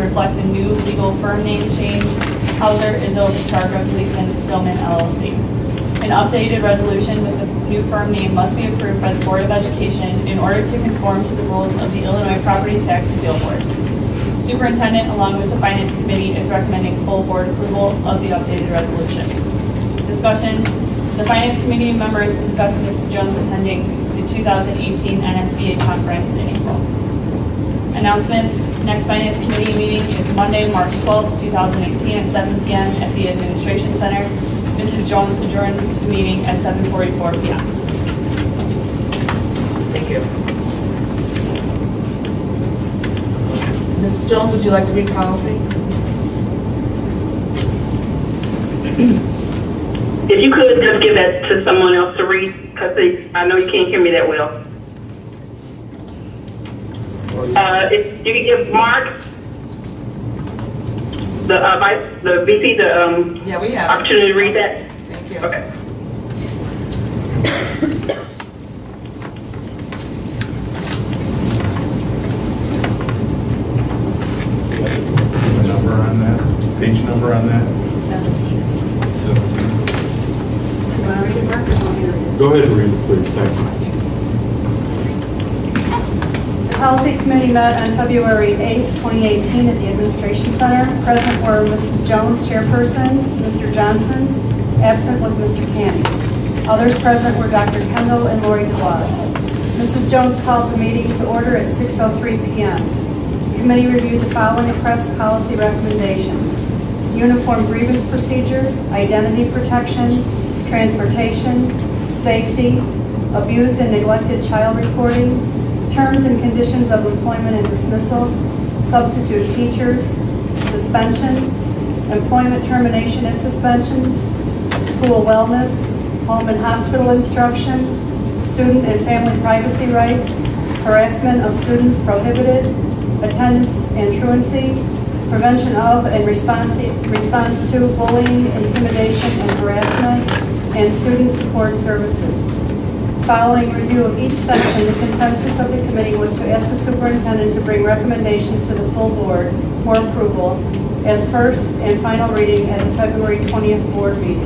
reflect the new legal firm name change, Hauser, Izzo, Charga, Gleason, Stillman, LLC. An updated resolution with the new firm name must be approved by the Board of Education in order to conform to the rules of the Illinois Property Tax Appeal Board. Superintendent, along with the Finance Committee, is recommending full board approval of the updated resolution. Discussion. The Finance Committee members discussed Mrs. Jones attending the 2018 NSBA conference in April. Announcements. Next Finance Committee meeting is Monday, March 12th, 2018 at 7 p.m. at the Administration Center. Mrs. Jones adjourned the meeting at 7:44 p.m. Thank you. Mrs. Jones, would you like to read policy? If you could just give that to someone else to read, because I know you can't hear me that well. If you could give Mark, the VP, Yeah, we have it. opportunity to read that. Thank you. Okay. Number on that, page number on that. 17. Go ahead and read it, please. Thank you. The Policy Committee met on February 8th, 2018 at the Administration Center. Present were Mrs. Jones, Chairperson, Mr. Johnson. Absent was Mr. Canning. Others present were Dr. Kendall and Lori DeWaz. Mrs. Jones called the meeting to order at 6:03 p.m. The committee reviewed the following press policy recommendations: uniform grievance procedure, identity protection, transportation, safety, abused and neglected child reporting, terms and conditions of employment and dismissal, substitute teachers, suspension, employment termination and suspensions, school wellness, home and hospital instructions, student and family privacy rights, harassment of students prohibited, attendance and truancy, prevention of and response to bullying, intimidation, and harassment, and student support services. Following review of each section, the consensus of the committee was to ask the superintendent to bring recommendations to the full board for approval as first and final reading at the February 20th board meeting.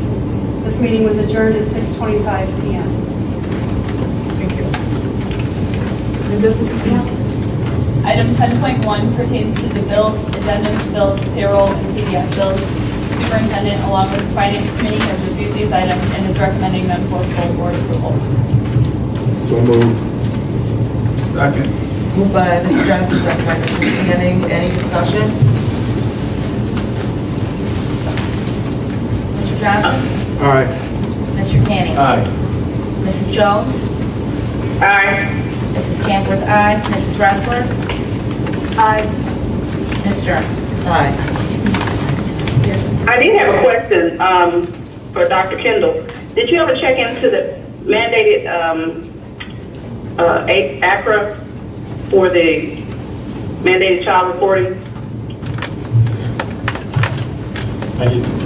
This meeting was adjourned at 6:25 p.m. Thank you. New business as well? Item 10.1 pertains to the bills, addendum bills, payroll, and CDS bills. Superintendent, along with the Finance Committee, has reviewed these items and is recommending them for full board approval. So moved. Second. Moved by Mr. Johnson, second by Mr. Canning. Any discussion? Mr. Johnson? Aye. Mr. Canning? Aye. Mrs. Jones? Aye. Mrs. Camworth, aye. Mrs. Ressler? Aye. Ms. Jones? Aye. Yes. I did have a question for Dr. Kendall. Did you ever check into the mandated ACRA for the mandated child reporting?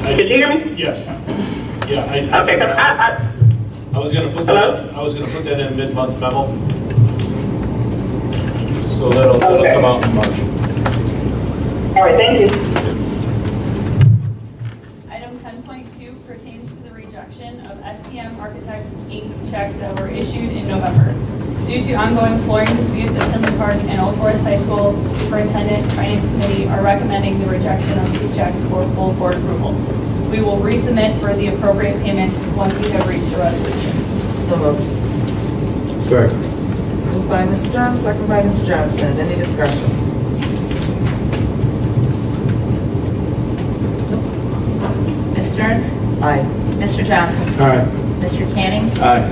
Did you hear me? Yes. Yeah, Okay, because I was gonna put Hello? that, I was gonna put that in a mid-month memo. So that'll Okay. come out in March. all right, thank you. Item 10.2 pertains to the rejection of SPM Architects Inc. checks that were issued in November. Due to ongoing flooring disputes at Tinley Park and Old Forest High School, the Superintendent and Finance Committee are recommending the rejection of these checks for full board approval. We will resubmit for the appropriate payment once we have reached a resolution. So moved. Second. Moved by Mrs. Jones, second by Mr. Johnson. Any discussion? Ms. Stearns? Aye. Mr. Johnson? Aye. Mr. Canning? Aye.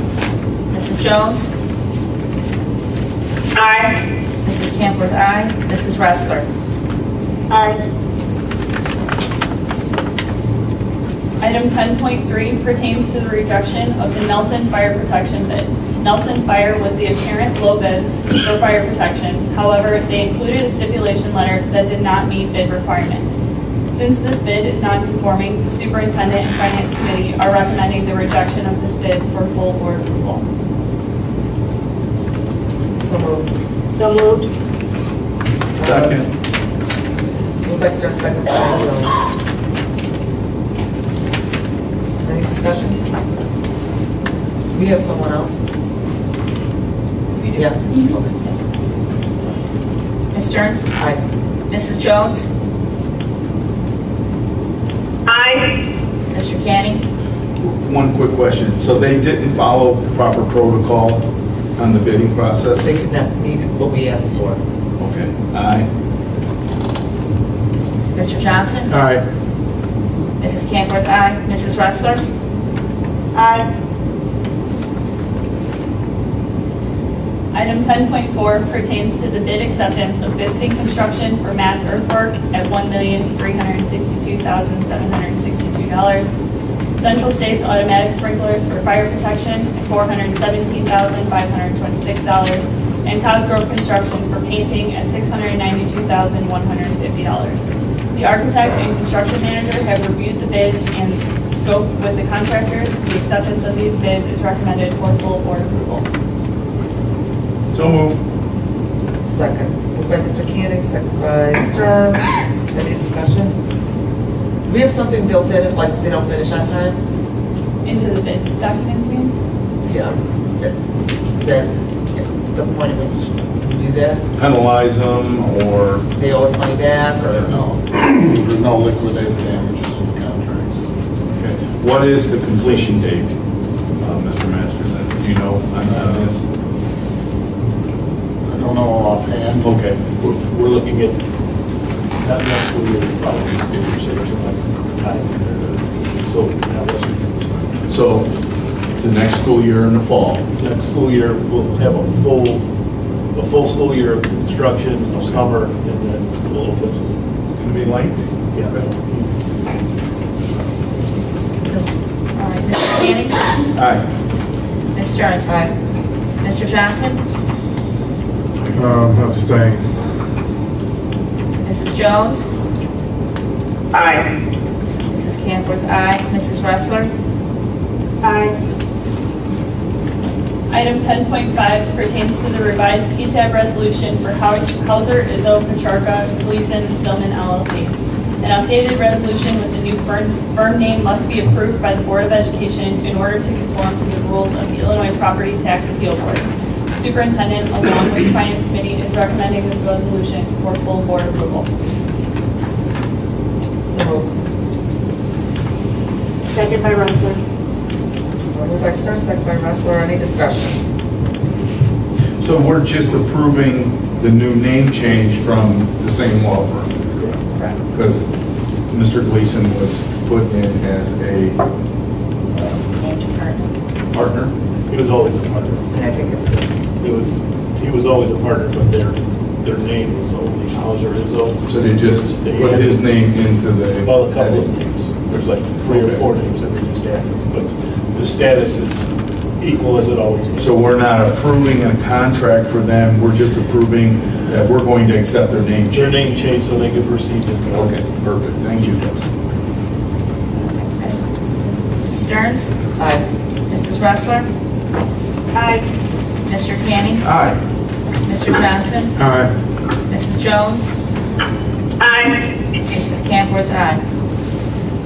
Mrs. Jones? Aye. Mrs. Camworth, aye. Mrs. Ressler? Aye. Item 10.3 pertains to the rejection of the Nelson Fire Protection bid. Nelson Fire was the apparent low bid for fire protection. However, they included a stipulation letter that did not meet bid requirements. Since this bid is non-conforming, the Superintendent and Finance Committee are recommending the rejection of this bid for full board approval. So moved. So moved. Second. Moved by Stern, second by Jones. Any discussion? We have someone else? Yeah. Okay. Ms. Stearns? Aye. Mrs. Jones? Aye. Mr. Canning? One quick question. So they didn't follow proper protocol on the bidding process? They could not meet what we asked for. Okay. Aye. Mr. Johnson? Aye. Mrs. Camworth, aye. Mrs. Wrestler? Aye. Item 10.4 pertains to the bid acceptance of Bisping Construction for mass earthwork at $1,362,762. Central States Automatic Sprinklers for fire protection at $417,526. And Cosgrove Construction for painting at $692,150. The architect and construction manager have reviewed the bids and scope with the contractors. The acceptance of these bids is recommended for full board approval. So moved. Second. Moved by Mr. Canning, second by Stern. Any discussion? We have something built in if like they don't finish on time? Into the bid documents, you mean? Yeah. Is that the point at which we do that? Penalize them or? They owe us money back or? No, there's no liquidated damages in the contracts. Okay. What is the completion date, Mr. Masterson? Do you know on this? I don't know offhand. Okay. We're looking at, not next school year, probably school year, so there's enough time in there to, so that was, So the next school year in the fall? next school year, we'll have a full school year of construction, a summer, and then a little bit. It's going to be lengthy. Yeah. All right. Mr. Canning? Aye. Ms. Stearns? Aye. Mr. Johnson? Abstain. Mrs. Jones? Aye. Mrs. Camworth, aye. Mrs. Wrestler? Aye. Item 10.5 pertains to the revised PTAB resolution for Hauser, Izzo, Pacharka, Gleason, and Stillman LLC. An updated resolution with the new firm name must be approved by the Board of Education in order to conform to the rules of the Illinois Property Tax Appeal Board. The Superintendent, along with the Finance Committee, is recommending this resolution for full board approval. So moved. Second by Wrestler. Moved by Stern, second by Wrestler. Any discussion? So we're just approving the new name change from the same law firm? Correct. Because Mr. Gleason was put in as a Named partner. partner? He was always a partner. And I think it's the, He was always a partner, but their name was only Hauser Izzo. So they just put his name into the... Well, a couple of names. There's like 3 or 4 names that we just added, but the status is equal as it always was. So we're not approving a contract for them, we're just approving that we're going to accept their name Their change? name changed so they could proceed. Okay, perfect, thank you. Ms. Stearns? aye. Mrs. Wrestler? Aye. Mr. Canning? Aye. Mr. Johnson? Aye. Mrs. Jones? Aye. Mrs. Camworth, aye.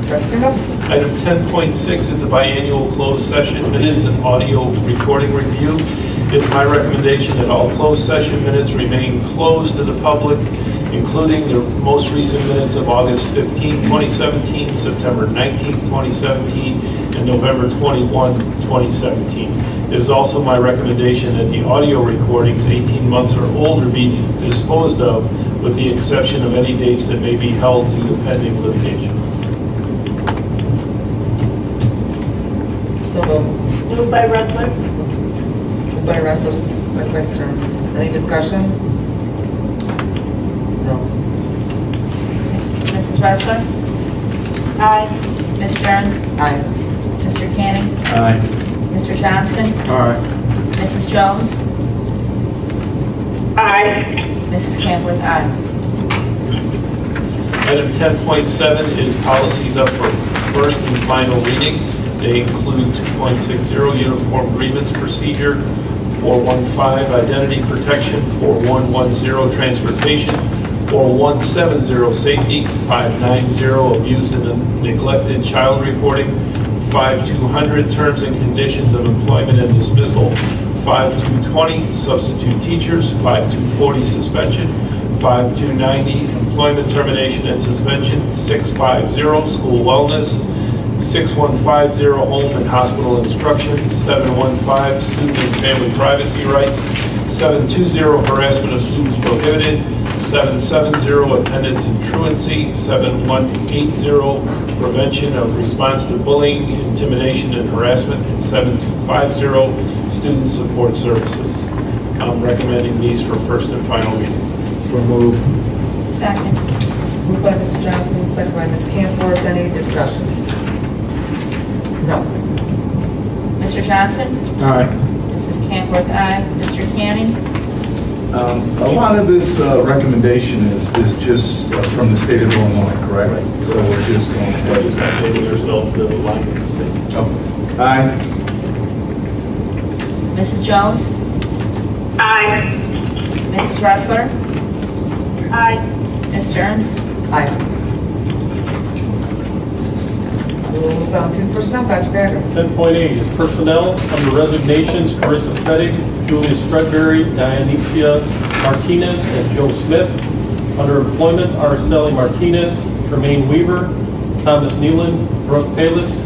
Everything up? Item 10.6 is a biannual closed session minutes and audio recording review. It's my recommendation that all closed session minutes remain closed to the public, including the most recent minutes of August 15, 2017, September 19, 2017, and November 21, 2017. It is also my recommendation that the audio recordings 18 months or older be disposed of, with the exception of any dates that may be held due to pending litigation. So moved. Moved by Wrestler. Moved by Wrestler, second by Stern. Any discussion? No. Mrs. Wrestler? Aye. Ms. Stearns? Aye. Mr. Canning? Aye. Mr. Johnson? Aye. Mrs. Jones? Aye. Mrs. Camworth, aye. Item 10.7 is policies up for first and final reading. They include 2.60 uniform grievance procedure, 415 identity protection, 410 transportation, 4170, safety. 590, abused and neglected child reporting. 5200, terms and conditions of employment and dismissal. 5220, substitute teachers. 5240, suspension. 5290, employment termination and suspension. 650, school wellness. 6150, home and hospital instruction. 715, student and family privacy rights. 720, harassment of students prohibited. 770, attendance and truancy. 7180, prevention of response to bullying, intimidation, and harassment. And 7250, student support services. I'm recommending these for first and final reading. So moved. Second. Moved by Mr. Johnson, second by Ms. Camworth. Any discussion? No. Mr. Johnson? Aye. Mrs. Camworth, aye. Mr. Canning? A lot of this recommendation is just from the state of Illinois, correct? So we're just going We're just updating ourselves to align with the state. to... Aye. Mrs. Jones? Aye. Mrs. Ressler? Aye. Ms. Stearns? Aye. We'll move on to personnel, Dr. Baker. 10.8 is personnel. Under resignations, Carissa Fettig, Julia Stradberry, Dionysia Martinez, and Joe Smith. Under employment, Araceli Martinez, Tremaine Weaver, Thomas Nealon, Brooke Palis,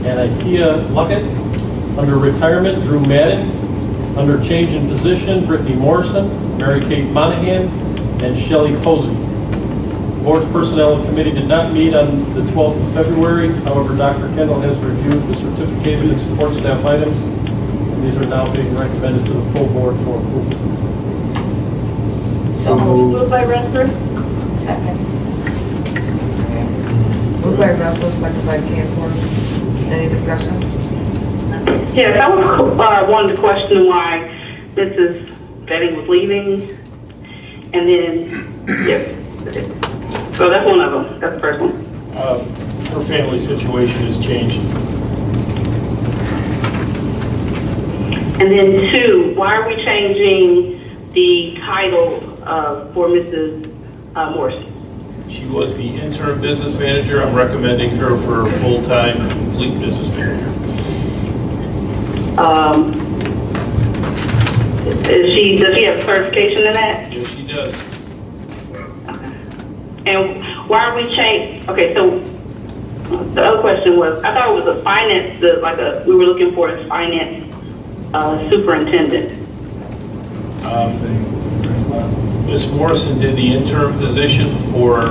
and Ikea Luckett. Under retirement, Drew Madden. Under change in position, Brittany Morrison, Mary Kate Monahan, and Shelley Posey. Board Personnel Committee did not meet on the 12th of February. However, Dr. Kendall has reviewed the certificated and support staff items, and these are now being recommended to the full board for approval. So moved. Moved by Ressler. Second. Moved by Ressler, second by Camworth. Any discussion? Yes, I was wanted to question why Mrs. Betty was leaving, and then, yes. So that's one of them. That's the first one. Her family situation has changed. And then two, why are we changing the title for Mrs. Morrison? She was the interim business manager. I'm recommending her for full-time, complete business manager. Does she have certification in that? Yes, she does. And why are we changing? Okay, so the other question was, I thought it was a finance, we were looking for a finance superintendent. Ms. Morrison did the interim position for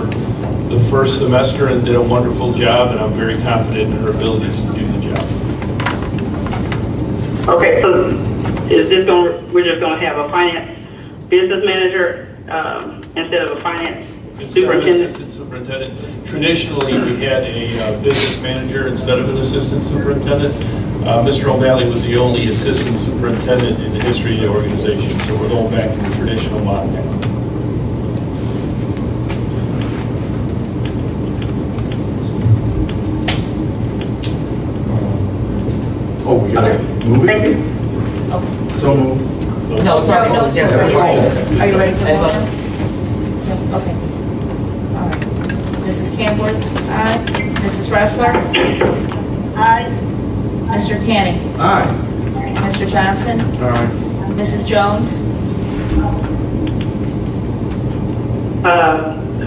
the first semester and did a wonderful job, and I'm very confident in her abilities to do the job. Okay, so we're just going to have a finance business manager instead of a finance Instead of an superintendent? assistant superintendent. Traditionally, we had a business manager instead of an assistant superintendent. Mr. O'Malley was the only assistant superintendent in the history of the organization, so we're going back to the traditional model. Oh, we got to move Thank it? you. So moved. No, it's already moved. Yes, Are you ready? already. Are you ready for the Anyone? motion? Yes, okay. All right. Mrs. Camworth, aye. Mrs. Ressler? Aye. Mr. Canning? Aye. Mr. Johnson? Aye. Mrs. Jones?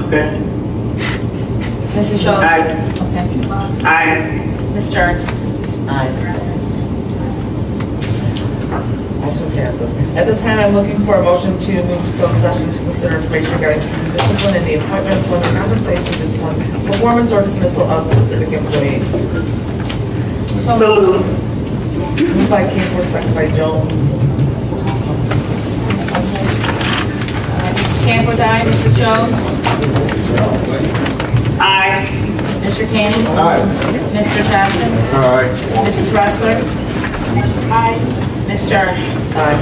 Okay. Mrs. Jones? Aye. Okay. Aye. Ms. Stearns? Aye. Motion passes. At this time, I'm looking for a motion to move to closed session to consider information regarding student discipline and the appointment, employment, compensation, discipline, performance, or dismissal of specific employees. So moved. Moved by Camworth, second by Jones. Mrs. Camworth, aye. Mrs. Jones? Aye. Mr. Canning? Aye. Mr. Johnson? Aye. Mrs. Ressler? Aye. Ms. Stearns? Aye.